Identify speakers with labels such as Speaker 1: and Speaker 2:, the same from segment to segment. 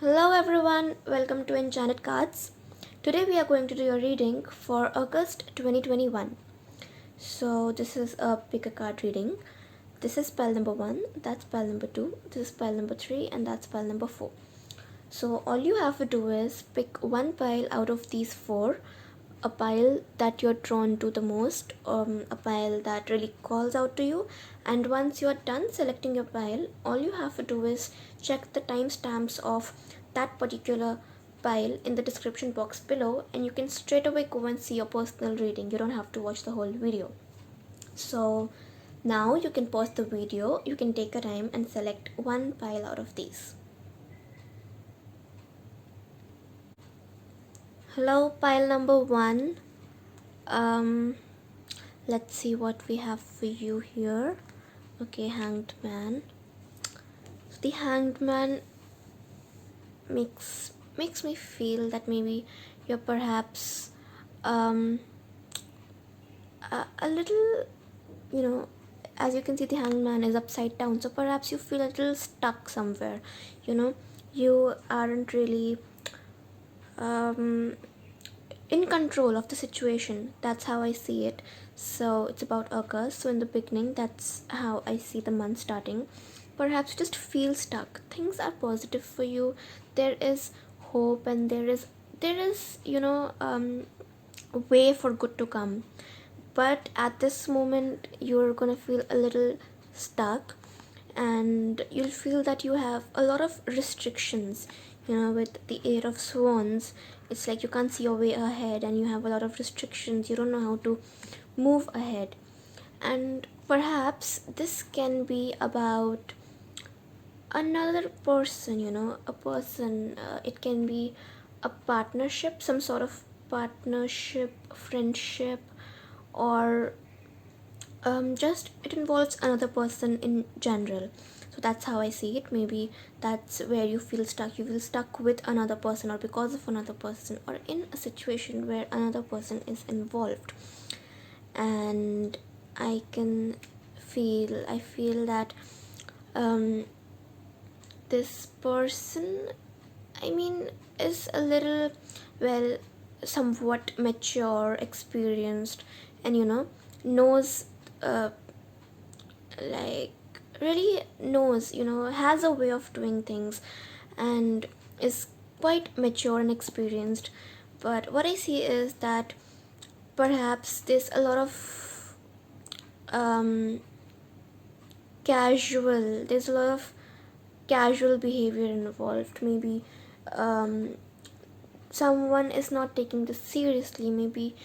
Speaker 1: Hello everyone, welcome to Enchanted Cards. Today we are going to do a reading for August 2021. So this is a pick a card reading. This is pile number 1, that's pile number 2, this is pile number 3 and that's pile number 4. So all you have to do is pick one pile out of these 4, a pile that you're drawn to the most, a pile that really calls out to you, and once you're done selecting your pile, all you have to do is check the timestamps of that particular pile in the description box below, and you can straight away go and see your personal reading. You don't have to watch the whole video. So now you can pause the video, you can take a time and select one pile out of these. Hello, pile number 1. Let's see what we have for you here. Okay, Hanged Man. So the Hanged Man makes me feel that maybe you're perhaps a little, as you can see, the Hanged Man is upside down, so perhaps you feel a little stuck somewhere. You aren't really in control of the situation. That's how I see it. So it's about August. So in the beginning, that's how I see the month starting. Perhaps just feel stuck. Things are positive for you. There is hope, and there is a way for good to come. But at this moment, you're gonna feel a little stuck, and you'll feel that you have a lot of restrictions. With the Eight of Swans, it's like you can't see your way ahead, and you have a lot of restrictions. You don't know how to move ahead, and perhaps this can be about another person, a person. It can be a partnership, some sort of partnership, friendship, or just it involves another person in general. So that's how I see it. Maybe that's where you feel stuck. You feel stuck with another person, or because of another person, or in a situation where another person is involved. And I feel that this person, is a little, well, somewhat mature, experienced, and knows, uh, like, really knows, has a way of doing things, and is quite mature and experienced. But what I see is that perhaps there's a lot of um, there's a lot of casual behavior involved. Maybe um, someone is not taking this seriously. Maybe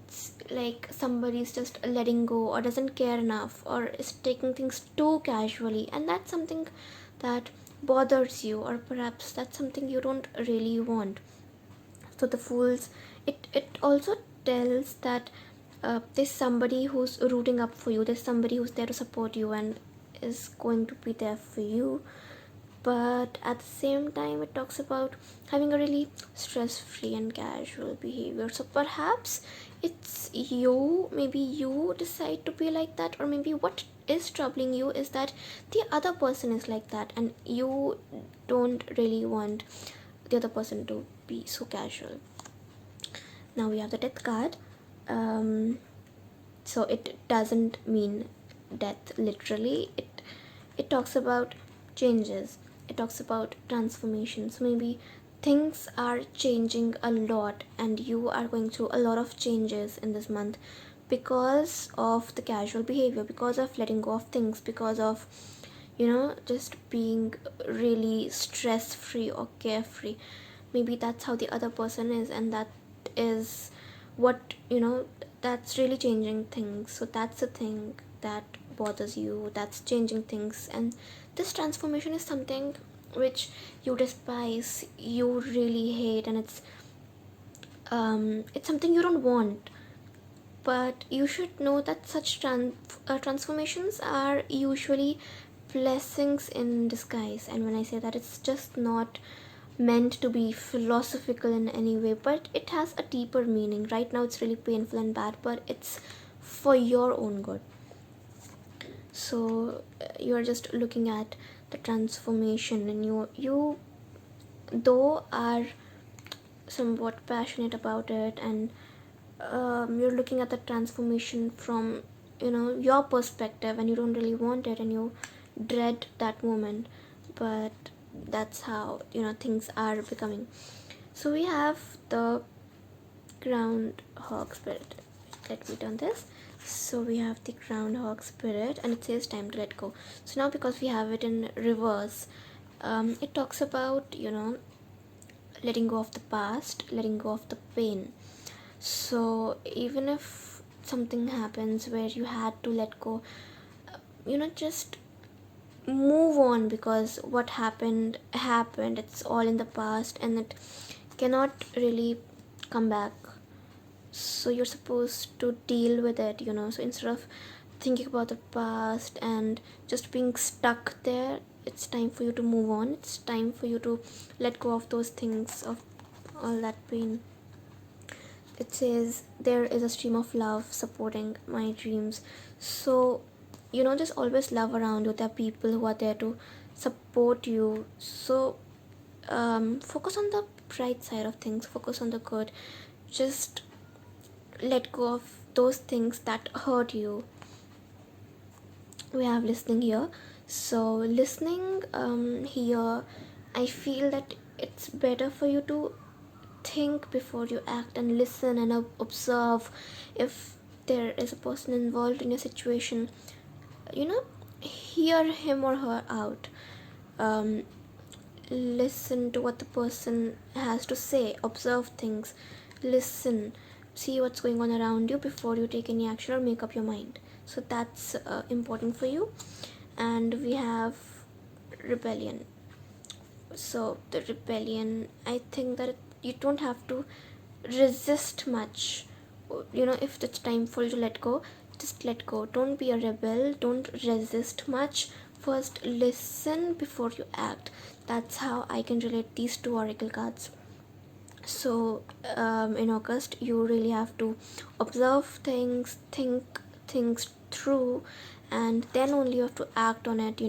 Speaker 1: it's like somebody's just letting go, or doesn't care enough, or is taking things too casually, and that's something that bothers you, or perhaps that's something you don't really want. So the Fools, it also tells that there's somebody who's rooting up for you, there's somebody who's there to support you and is going to be there for you. But at the same time, it talks about having a really stress-free and casual behavior. So perhaps it's you, maybe you decide to be like that, or maybe what is troubling you is that the other person is like that, and you don't really want the other person to be so casual. Now we have the Death card. So it doesn't mean death literally. It talks about changes, it talks about transformations. Maybe things are changing a lot, and you are going through a lot of changes in this month because of the casual behavior, because of letting go of things, because of just being really stress free or carefree. Maybe that's how the other person is, and that is what that's really changing things. So that's the thing that bothers you, that's changing things. And this transformation is something which you despise, you really hate, and it's something you don't want. But you should know that such transformations are usually blessings in disguise. And when I say that, it's just not meant to be philosophical in any way, but it has a deeper meaning. Right now it's really painful and bad, but it's for your own good. So you are just looking at the transformation, and you though are somewhat passionate about it, and you're looking at the transformation from your perspective, and you don't really want it, and you dread that moment, but that's how things are becoming. So we have the groundhog spirit. Let me turn this. So we have the groundhog spirit, and it says time to let go. So now, because we have it in reverse, it talks about letting go of the past, letting go of the pain. So even if something happens where you had to let go, just move on, because what happened, it's all in the past and it cannot really come back. So you're supposed to deal with it, so instead of thinking about the past and just being stuck there, it's time for you to move on. It's time for you to let go of those things, of all that pain. It says there is a stream of love supporting my dreams. So just always love around you. There are people who are there to support you. So focus on the bright side of things, focus on the good. Just let go of those things that hurt you. We have listening here. So listening here, I feel that it's better for you to think before you act, and listen and observe. If there is a person involved in your situation, hear him or her out. um, Listen to what the person has to say, observe things, listen, see what's going on around you before you take any action or make up your mind. So that's important for you. And we have rebellion. So the rebellion, I think that you don't have to resist much. If it's time for you to let go, just let go. Don't be a rebel, don't resist much. First listen before you act. That's how I can relate these two oracle cards. So in August, you really have to observe things, think things through, and then only you have to act on it.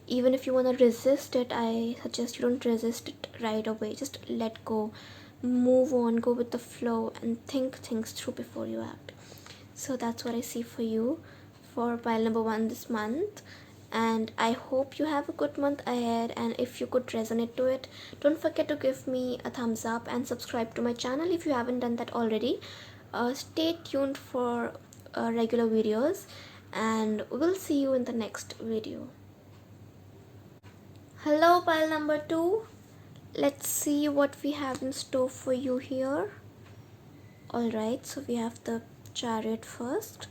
Speaker 1: Even if you want to resist it, I suggest you don't resist it right away. Just let go, move on, go with the flow, and think things through before you act. So that's what I see for you for pile number 1 this month. And I hope you have a good month ahead, and if you could resonate to it, don't forget to give me a thumbs up and subscribe to my channel if you haven't done that already. Stay tuned for regular videos, and we'll see you in the next video. Hello pile number 2, let's see what we have in store for you here. Alright, so we have the Chariot first.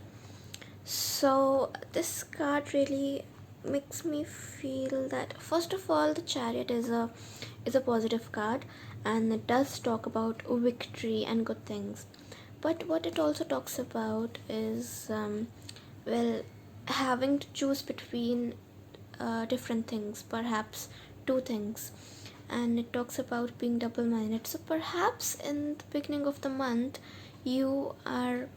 Speaker 1: So this card really makes me feel that, first of all, the Chariot is a positive card, and it does talk about victory and good things. But what it also talks about is having to choose between different things, perhaps two things. And it talks about being double-minded. So perhaps in the beginning of the month you are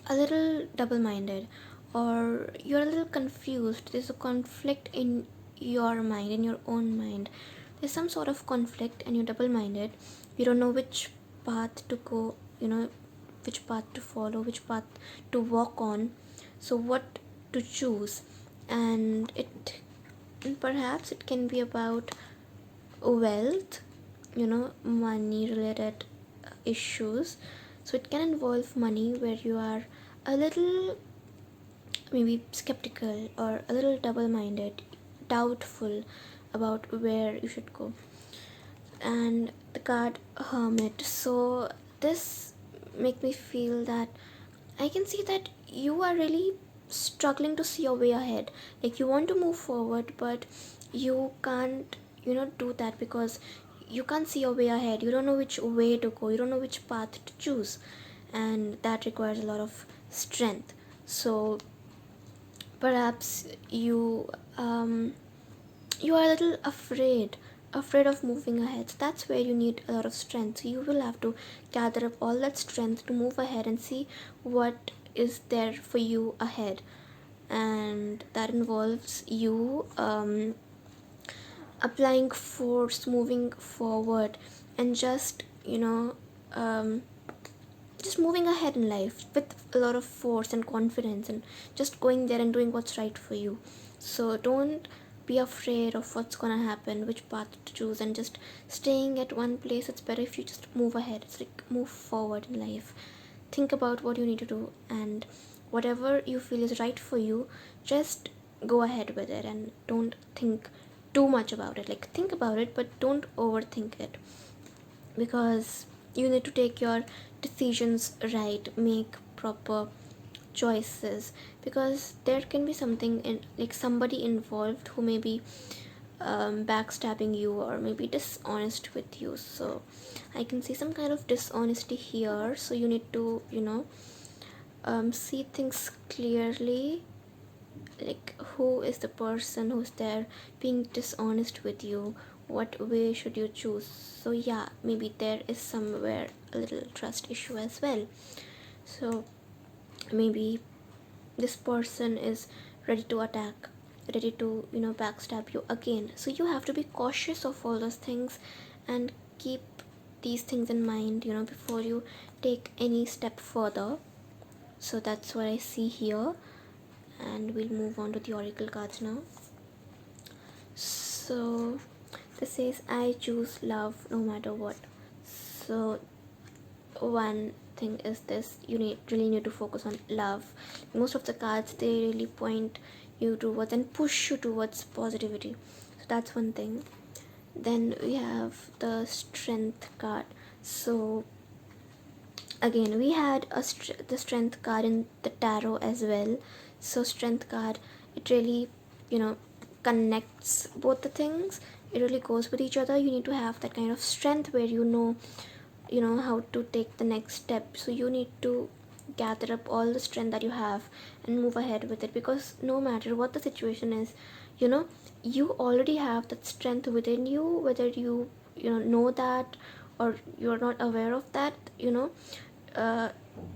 Speaker 1: a little double-minded, or you're a little confused. There's a conflict in your mind, in your own mind. There's some sort of conflict, and you're double-minded. You don't know which path to go, which path to follow, which path to walk on. So what to choose. And perhaps it can be about wealth, money related issues. So it can involve money, where you are a little maybe skeptical, or a little double-minded, doubtful about where you should go. And the card Hermit, so this make me feel that I can see that you are really struggling to see your way ahead. Like, you want to move forward, but you can't do that, because you can't see your way ahead. You don't know which way to go, you don't know which path to choose, and that requires a lot of strength. So perhaps you you are a little afraid of moving ahead. So that's where you need a lot of strength. So you will have to gather up all that strength to move ahead and see what is there for you ahead. And that involves you applying force, moving forward, and just um, just moving ahead in life with a lot of force and confidence, and just going there and doing what's right for you. So don't be afraid of what's gonna happen, which path to choose, and just staying at one place. It's better if you just move ahead. It's like move forward in life. Think about what you need to do, and whatever you feel is right for you, just go ahead with it, and don't think too much about it. Like, think about it, but don't overthink it, because you need to take your decisions right, make proper choices, because there can be something in, like, somebody involved who may be backstabbing you or maybe dishonest with you. So I can see some kind of dishonesty here, so you need to see things clearly, like who is the person who's there being dishonest with you, what way should you choose. So yeah, maybe there is somewhere a little trust issue as well. So maybe this person is ready to attack, ready to backstab you again. So you have to be cautious of all those things and keep these things in mind before you take any step further. So that's what I see here, and we'll move on to the oracle cards now. So this says, I choose love no matter what. So one thing is this: you really need to focus on love. Most of the cards, they really point you towards and push you towards positivity. So that's one thing. Then we have the strength card. So again, we had the strength card in the tarot as well. So strength card, it really connects both the things. It really goes with each other. You need to have that kind of strength where how to take the next step. So you need to gather up all the strength that you have and move ahead with it, because no matter what the situation is, you already have that strength within you, whether you know that or you're not aware of that. uh,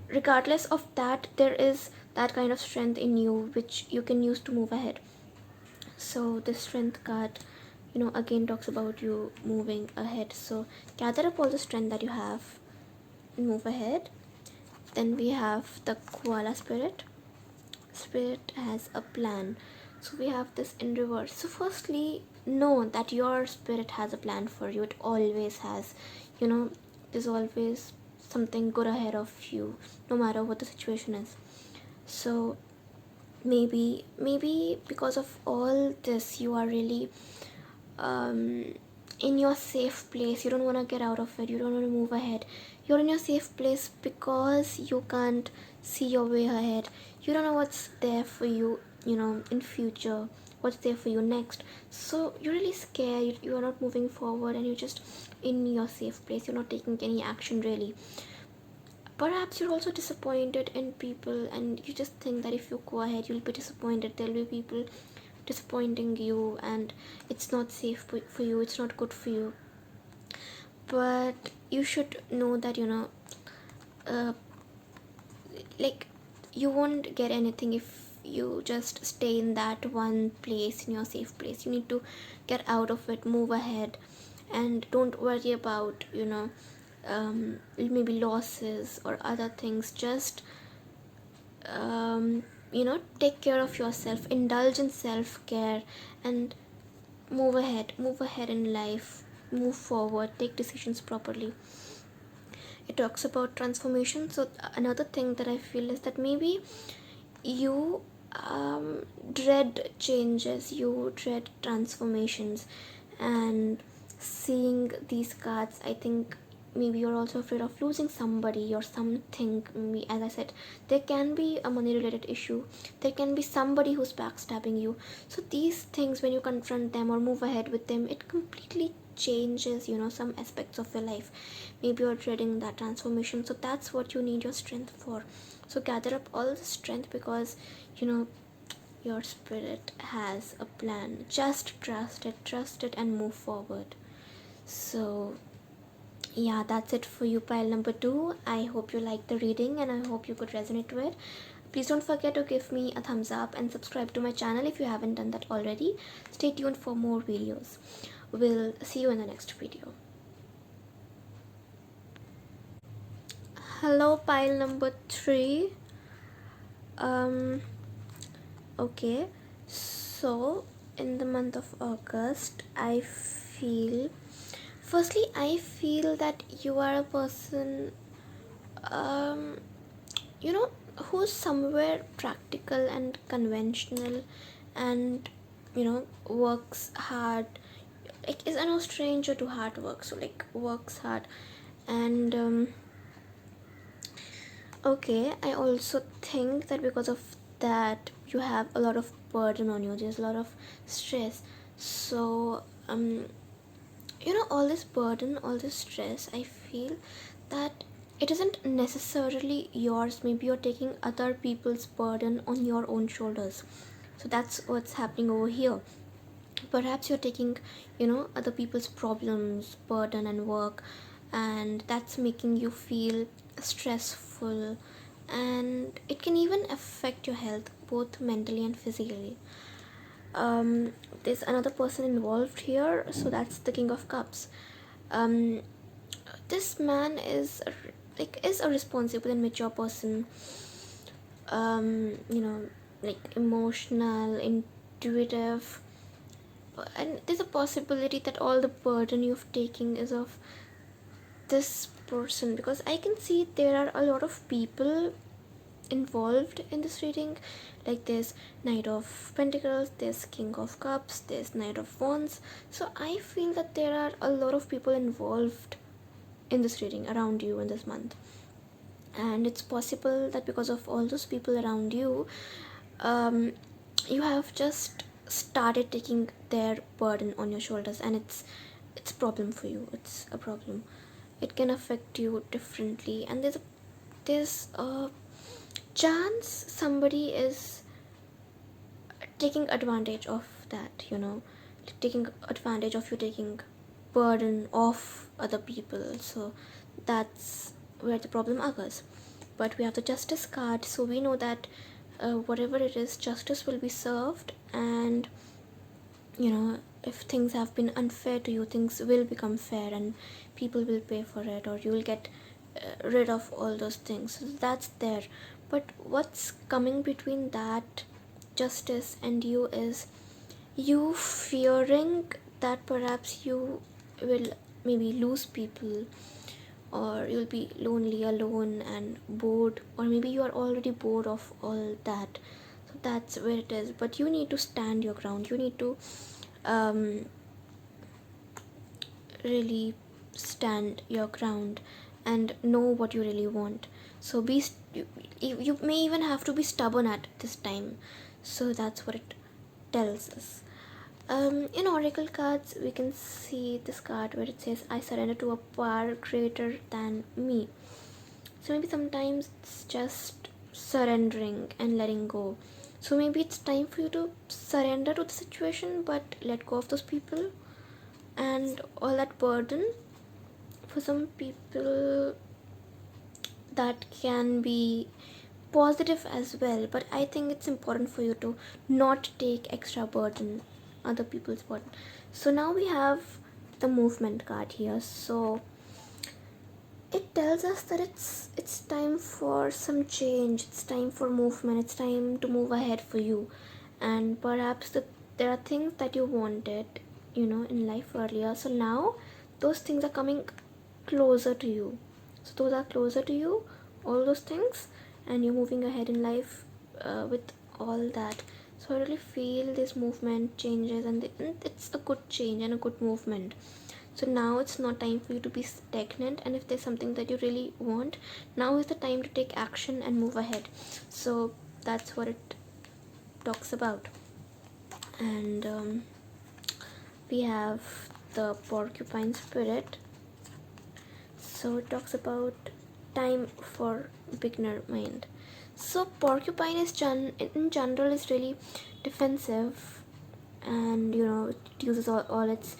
Speaker 1: Regardless of that, there is that kind of strength in you which you can use to move ahead. So the strength card again talks about you moving ahead. So gather up all the strength that you have and move ahead. Then we have the koala spirit. Spirit has a plan. So we have this in reverse. So firstly, know that your spirit has a plan for you. It always has. There's always something good ahead of you, no matter what the situation is. So maybe because of all this, you are really in your safe place. You don't want to get out of it, you don't want to move ahead. You're in your safe place because you can't see your way ahead. You don't know what's there for you in future, what's there for you next. So you're really scared, you are not moving forward, and you're just in your safe place. You're not taking any action really. Perhaps you're also disappointed in people, and you just think that if you go ahead, you'll be disappointed. There'll be people disappointing you, and it's not safe for you, it's not good for you. But you should know that uh, like, you won't get anything if you just stay in that one place, in your safe place. You need to get out of it, move ahead, and don't worry about maybe losses or other things. Just take care of yourself, indulge in self-care, and move ahead in life, move forward, take decisions properly. It talks about transformation. So another thing that I feel is that maybe you dread changes, you dread transformations, and seeing these cards, I think maybe you're also afraid of losing somebody or something. Maybe, as I said, there can be a money related issue, there can be somebody who's backstabbing you. So these things, when you confront them or move ahead with them, it completely changes some aspects of your life. Maybe you're dreading that transformation, so that's what you need your strength for. So gather up all the strength, because your spirit has a plan. Just trust it and move forward. So yeah, that's it for you, pile number 2. I hope you liked the reading, and I hope you could resonate with it. Please don't forget to give me a thumbs up and subscribe to my channel if you haven't done that already. Stay tuned for more videos. We'll see you in the next video. Hello, pile number 3. Okay, so in the month of August, I feel that you are a person who's somewhere practical and conventional, and works hard, like is no stranger to hard work, so like works hard. And okay, I also think that because of that you have a lot of burden on you, there's a lot of stress. So all this burden, all this stress, I feel that it isn't necessarily yours. Maybe you're taking other people's burden on your own shoulders. So that's what's happening over here. Perhaps you're taking other people's problems, burden and work, and that's making you feel stressful, and it can even affect your health both mentally and physically. There's another person involved here, so that's the King of Cups. This man is a responsible and mature person, like emotional, intuitive, and there's a possibility that all the burden you've taken is of this person, because I can see there are a lot of people involved in this reading. Like there's Knight of Pentacles, there's King of Cups, there's Knight of Wands. So I feel that there are a lot of people involved in this reading around you in this month, and it's possible that because of all those people around you, you have just started taking their burden on your shoulders, and it's a problem for you. It's a problem. It can affect you differently, and there's a chance somebody is taking advantage of that, taking advantage of you taking burden of other people. So that's where the problem occurs. But we have the Justice card, so we know that whatever it is, justice will be served, and if things have been unfair to you, things will become fair, and people will pay for it, or you will get rid of all those things. So that's there. But what's coming between that justice and you is you fearing that perhaps you will maybe lose people, or you'll be lonely, alone and bored, or maybe you are already bored of all that. So that's where it is. But you need to stand your ground. You need to really stand your ground and know what you really want. So you may even have to be stubborn at this time. So that's what it tells us. In oracle cards, we can see this card where it says, I surrender to a power greater than me. So maybe sometimes it's just surrendering and letting go. So maybe it's time for you to surrender to the situation, but let go of those people and all that burden. For some people, that can be positive as well, but I think it's important for you to not take extra burden, other people's burden. So now we have the movement card here. So it tells us that it's time for some change, it's time for movement, it's time to move ahead for you. And perhaps there are things that you wanted in life earlier, so now those things are coming closer to you. So those are closer to you, all those things, and you're moving ahead in life with all that. So I really feel this movement changes, and it's a good change and a good movement. So now it's not time for you to be stagnant, and if there's something that you really want, now is the time to take action and move ahead. So that's what it talks about. And we have the porcupine spirit. So it talks about time for beginner mind. So porcupine is in general is really defensive, and it uses all its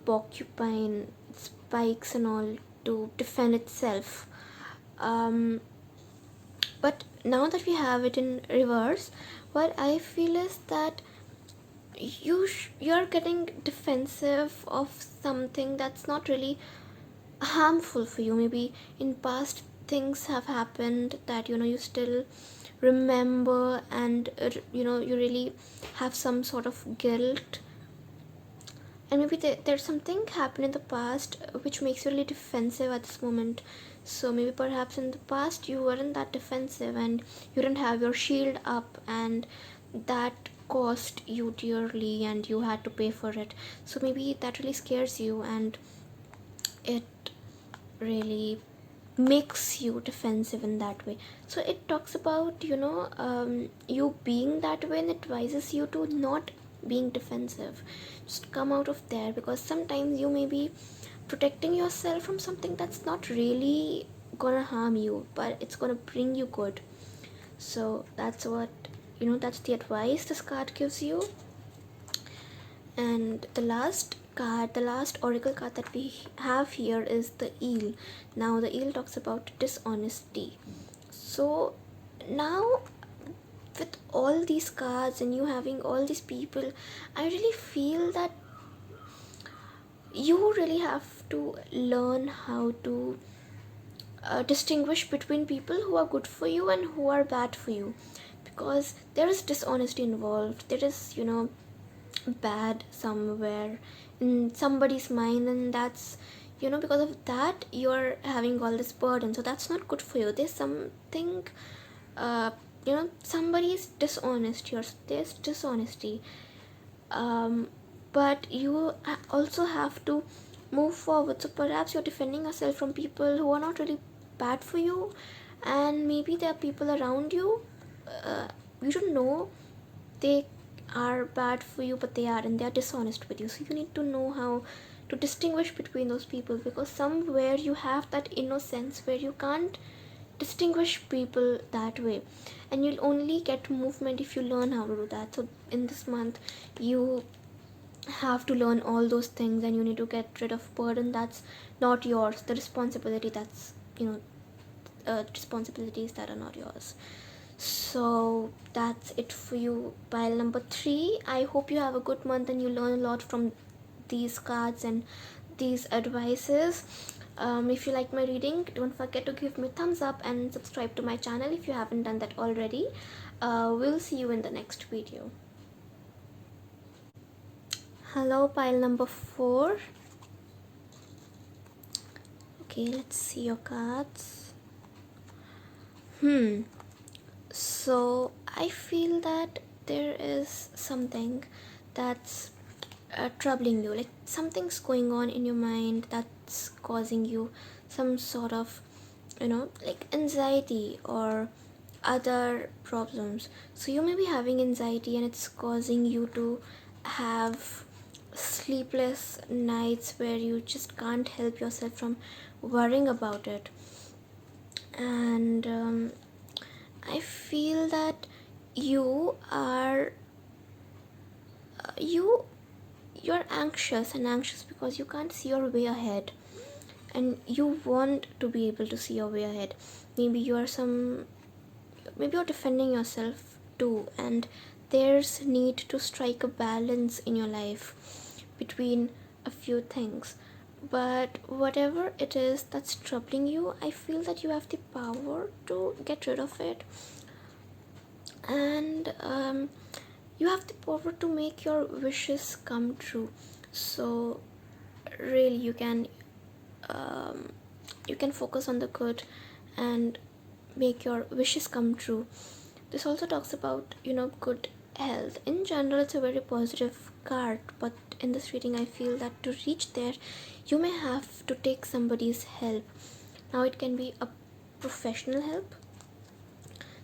Speaker 1: porcupine spikes and all to defend itself. But now that we have it in reverse, what I feel is that you're getting defensive of something that's not really harmful for you. Maybe in past things have happened that you still remember, and you really have some sort of guilt, and maybe there's something happened in the past which makes you really defensive at this moment. So maybe perhaps in the past you weren't that defensive and you didn't have your shield up, and that cost you dearly and you had to pay for it. So maybe that really scares you, and it really makes you defensive in that way. So it talks about you being that way, and advises you to not being defensive. Just come out of there, because sometimes you may be protecting yourself from something that's not really gonna harm you, but it's gonna bring you good. So that's what that's the advice this card gives you. And the last oracle card that we have here is the eel. Now the eel talks about dishonesty. So now, with all these cards and you having all these people, I really feel that you really have to learn how to distinguish between people who are good for you and who are bad for you, because there is dishonesty involved. There is bad somewhere in somebody's mind, and that's because of that you're having all this burden. So that's not good for you. There's something somebody is dishonest. There's dishonesty, but you also have to move forward. So perhaps you're defending yourself from people who are not really bad for you, and maybe there are people around you, you don't know they are bad for you, but they are, and they are dishonest with you. So you need to know how to distinguish between those people, because somewhere you have that innocence where you can't distinguish people that way, and you'll only get movement if you learn how to do that. So in this month you have to learn all those things, and you need to get rid of burden that's not yours, the responsibility that's responsibilities that are not yours. So that's it for you, pile number 3. I hope you have a good month and you learn a lot from these cards and these advices. If you like my reading, don't forget to give me a thumbs up and subscribe to my channel if you haven't done that already. We'll see you in the next video. Hello, pile number 4. Okay, let's see your cards. So I feel that there is something that's troubling you, like something's going on in your mind that's causing you some sort of like anxiety or other problems. So you may be having anxiety and it's causing you to have sleepless nights where you just can't help yourself from worrying about it. And I feel that you're anxious because you can't see your way ahead, and you want to be able to see your way ahead. Maybe you're defending yourself too, and there's need to strike a balance in your life between a few things. But whatever it is that's troubling you, I feel that you have the power to get rid of it, and you have the power to make your wishes come true. So really you can focus on the good and make your wishes come true. This also talks about good health. In general, it's a very positive card, but in this reading I feel that to reach there you may have to take somebody's help. Now it can be a professional help,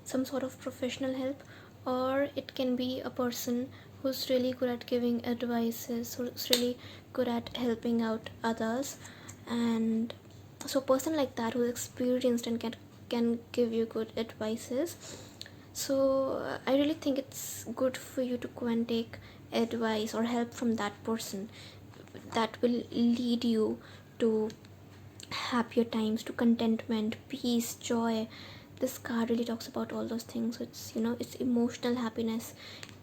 Speaker 1: some sort of professional help, or it can be a person who's really good at giving advices, who's really good at helping out others. And so a person like that who's experienced and can give you good advices. So I really think it's good for you to go and take advice or help from that person. That will lead you to happier times, to contentment, peace, joy. this card really talks about all those things. So it's, it's emotional happiness,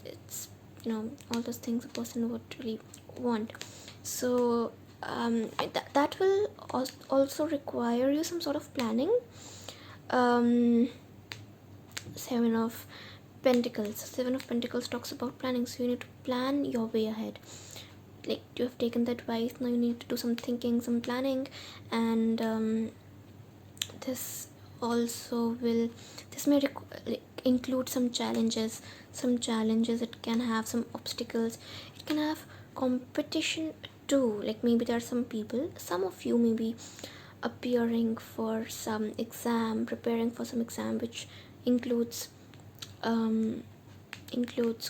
Speaker 1: it's, all those things a person would really want. So that will also require you some sort of planning. um Seven of Pentacles talks about planning, so you need to plan your way ahead. Like, you have taken the advice, now you need to do some thinking, some planning. And this also will, this may include some challenges. It can have some obstacles, it can have competition too. Like, maybe there are some of you may be appearing for some exam, preparing for some exam, which includes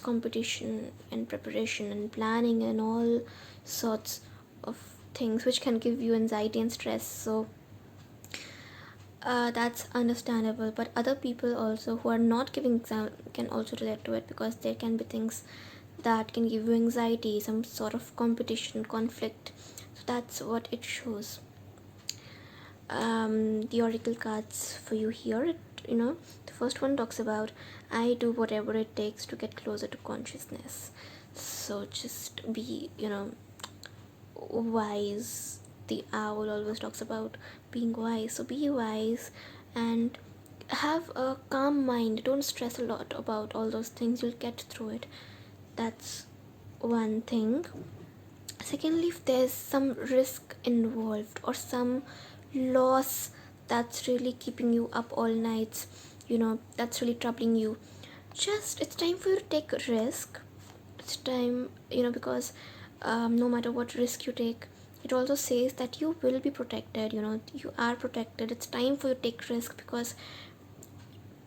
Speaker 1: competition and preparation and planning and all sorts of things, which can give you anxiety and stress. So that's understandable. But other people also who are not giving exam can also relate to it, because there can be things that can give you anxiety, some sort of competition, conflict. So that's what it shows. The oracle cards for you here, the first one talks about, I do whatever it takes to get closer to consciousness. So just be, wise. The owl always talks about being wise, so be wise and have a calm mind. Don't stress a lot about all those things, you'll get through it. That's one thing. Secondly, if there's some risk involved or some loss that's really keeping you up all nights, that's really troubling you, just, it's time for you to take a risk. It's time, because no matter what risk you take, it also says that you will be protected. You are protected. It's time for you to take risk, because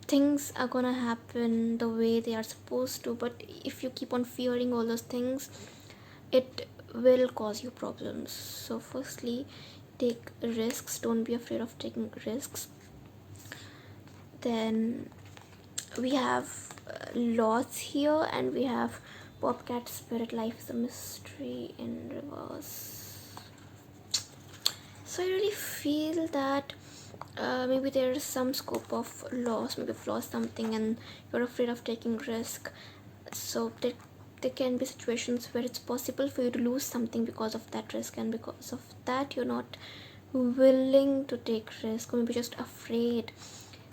Speaker 1: things are gonna happen the way they are supposed to. But if you keep on fearing all those things, it will cause you problems. So firstly, take risks. Don't be afraid of taking risks. Then we have loss here, and we have Bobcat Spirit, life is a mystery in reverse. So I really feel that maybe there is some scope of loss. Maybe you've lost something and you're afraid of taking risk. So there can be situations where it's possible for you to lose something because of that risk, and because of that you're not willing to take risk, or maybe just afraid.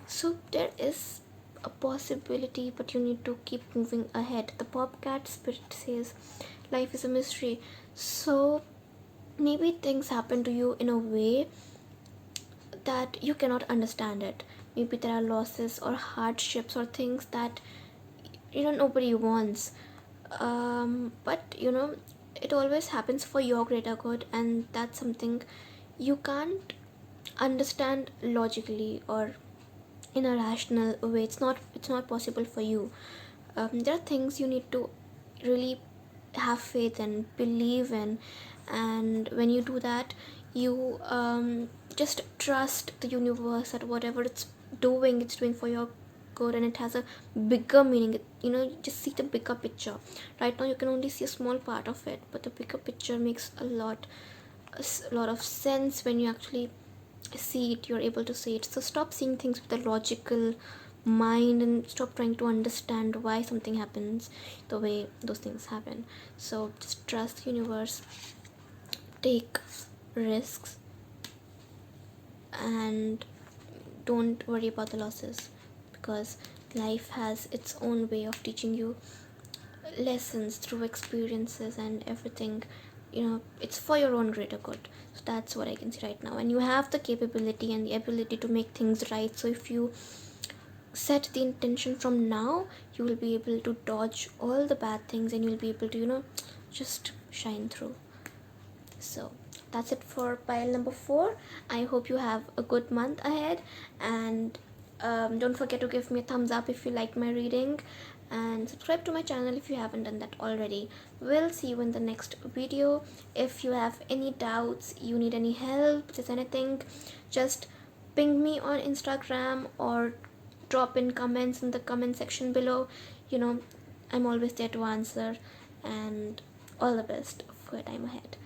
Speaker 1: So there is a possibility, but you need to keep moving ahead. The Bobcat Spirit says life is a mystery. So maybe things happen to you in a way that you cannot understand it. Maybe there are losses or hardships or things that nobody wants. But it always happens for your greater good, and that's something you can't understand logically or in a rational way. It's not possible for you. There are things you need to really have faith and believe in, and when you do that, you just trust the universe that whatever it's doing for your good, and it has a bigger meaning. Just see the bigger picture. Right now you can only see a small part of it, but the bigger picture makes a lot of sense when you actually see it. You're able to see it. So stop seeing things with a logical mind, and stop trying to understand why something happens the way those things happen. So just trust the universe, take risks, and don't worry about the losses, because life has its own way of teaching you lessons through experiences and everything. It's for your own greater good. So that's what I can see right now, and you have the capability and the ability to make things right. So if you set the intention from now, you will be able to dodge all the bad things, and you'll be able to just shine through. So that's it for pile number 4. I hope you have a good month ahead, and don't forget to give me a thumbs up if you like my reading, and subscribe to my channel if you haven't done that already. We'll see you in the next video. If you have any doubts, you need any help, just anything, just ping me on Instagram or drop in comments in the comment section below. I'm always there to answer, and all the best for your time ahead.